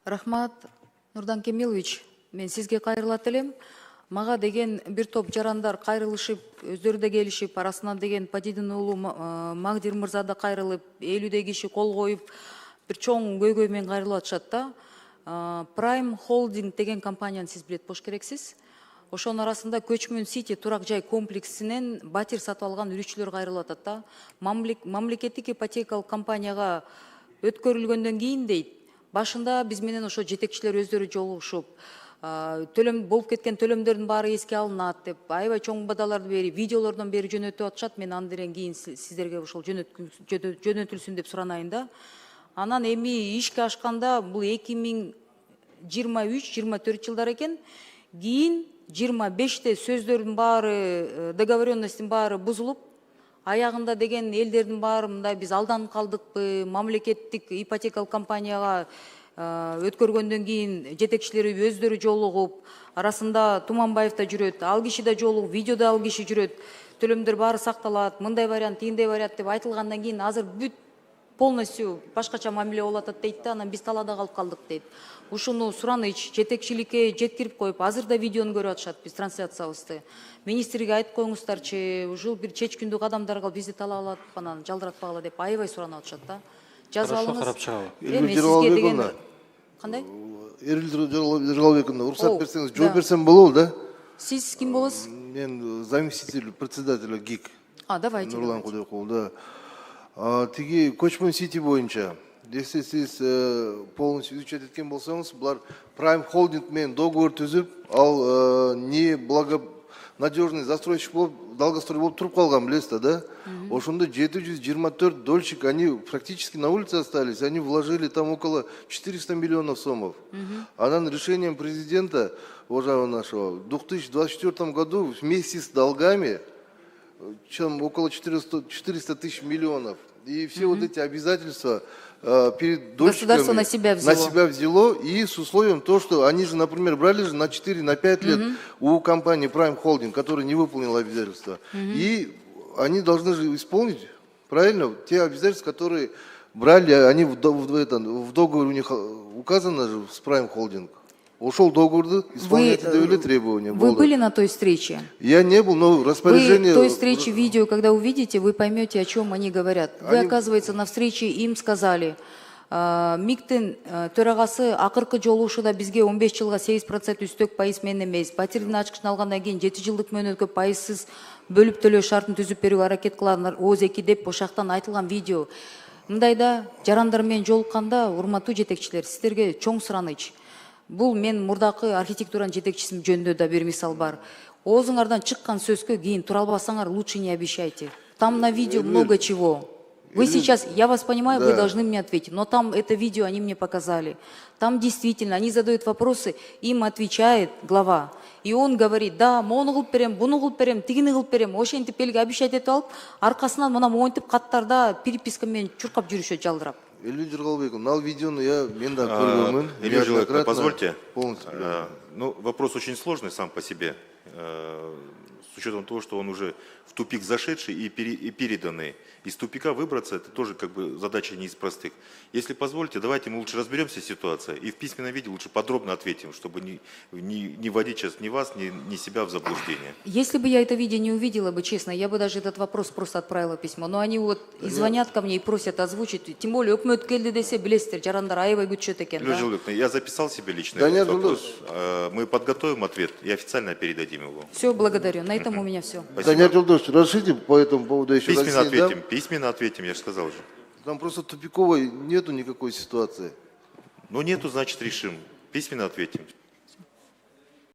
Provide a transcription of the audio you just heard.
Рахмат, Нурдан Кемилович, мен сизге кайрылат элем. Мага деген бир топ жарандар кайрылышып, өздөрү да келишип, арасынан деген Падидин уулу Магдир мырза да кайрылып, 50 киши кол коюп, бир чоң көйгөй менен кайрылып атышат да. Prime Holding деген компанияны сиз билет болуш керексиз. Ошонун арасында Көчмөн Сити турак жай комплексинен батир сатып алган үлүччүлөр кайрылып атат да. Мамлекеттик ипотекалык компанияга өткөрүлгөндөн кийин дейт. Башында биз менен ошо жетекчилер өздөрү жолугушуп, төлөм болуп кеткен төлөмдөрдүн баары эске алынат деп, аябай чоң бадаларды берип, видеолордон бери жөнөтүп атышат. Мен андан кийин сиздерге ошол жөнөтүлсүн деп суранайын да. Анан эми ишке ашканда бул 2023-24 жылдар экен. Кийин 25-те сөздөрдүн баары, договоренностьтин баары бузулуп, аягында деген элдердин баары мындай биз алданып калдыкпы, мамлекеттик ипотекалык компанияга өткөргөндөн кийин жетекчилери өздөрү жолугуп, арасында Туманбаев да жүрөт, ал киши да жолугуп, видеодо ал киши жүрөт, төлөмдөр баары сакталат, мындай вариант, тигиндей вариант деп айтылгандан кийин азыр бүт полностью башкача мамиле болуп атат дейт да, анан биз талаада калып калдык дейт. Ушуну сураныч жетекчиликке жеткирип коюп, азыр да видеону көрүп атышат биз трансляциябызды. Министрге айтып коюңуздарчы, ушул бир чечкиндүү кадамдар кылып бизди талаалап анан жалдыратпагыла деп аябай суранып атышат да. Жазып алыңыз. Карап чыгабы. Эми сизге деген кандай? Эрил Жыргалбековна, уруксат берсеңиз, жооп берсем болобу да? Сиз ким болосуз? Мен заместитель председателя ГИК. Давайте. Нурлан Кудайкулов, да. Тиги Көчмөн Сити боюнча, если сиз полностью изучать эткен болсоңуз, булар Prime Holding менен договор түзүп, ал не благонадежный застройщик болуп, долгострой болуп туруп калган, билесиз да? Ошондо 724 дольщик, они практически на улице остались, они вложили там около 400 миллионов сомов. Анан решением президента, уважаемого нашего, в 2024 году вместе с долгами, чем около 400 тысяч миллионов. И все вот эти обязательства перед дольщиками государство на себя взяло. И с условием то, что они же, например, брали же на 4-5 лет у компании Prime Holding, которая не выполнила обязательства. И они должны же исполнить, правильно, те обязательства, которые брали, они в договоре у них указано же с Prime Holding. Ушел договор, исполняйте довели требования. Вы были на той встрече? Я не был, но распоряжение... Вы той встрече видео, когда увидите, вы поймете, о чем они говорят. Вы, оказывается, на встрече им сказали, МИКтин төрагасы акыркы жолугушууда бизге 15 жылга 8% үстөк пайыз менен эмес, батирдин ачкычын алгандан кийин 7 жылдык мөөнөткө пайызсыз бөлүп төлөө шартын түзүп берүүгө аракет кылгандар ооз-2 деп ошактан айтылган видео. Мындайда жарандар менен жолукканда, урматтуу жетекчилер, сиздерге чоң сураныч. Бул мен мурдакы архитектуранын жетекчиси жөнүндө да бир мисал бар. Оозуңардан чыккан сөзгө кийин тура албасаңар, лучше не обещайте. Там на видео много чего. Вы сейчас, я вас понимаю, вы должны мне ответить, но там это видео они мне показали. Там действительно, они задают вопросы, им отвечает глава. И он говорит, да, мону кылып берем, буну кылып берем, тигини кылып берем, ошентип элге обещать этип алып, аркасынан мына монтип каттарда переписка менен чуркап жүрүшөт жалдырап. Эльвира Жыргалбековна, ал видеону мен да көргөнмүн. Эльвира Жыргалбековна, позвольте. Ну, вопрос очень сложный сам по себе, с учетом того, что он уже в тупик зашедший и переданный. Из тупика выбраться, это тоже как бы задача не из простых. Если позволите, давайте мы лучше разберемся с ситуацией и в письменном виде лучше подробно ответим, чтобы не вводить сейчас ни вас, ни себя в заблуждение. Если бы я это видео не увидела бы, честно, я бы даже этот вопрос просто отправила письмо. Но они вот и звонят ко мне и просят озвучить. Тем более, өкмөт келди десе, билесиздер, жарандар аябай күтүшөт экен. Эльвира Жыргалбековна, я записал себе лично этот вопрос. Мы подготовим ответ и официально передадим его. Все, благодарю. На этом у меня все. Даниэль Жолдович, разрешите по этому поводу еще письменно ответим. Письменно ответим, я же сказал уже. Там просто тупиковой нету никакой ситуации. Ну нету, значит решим. Письменно ответим.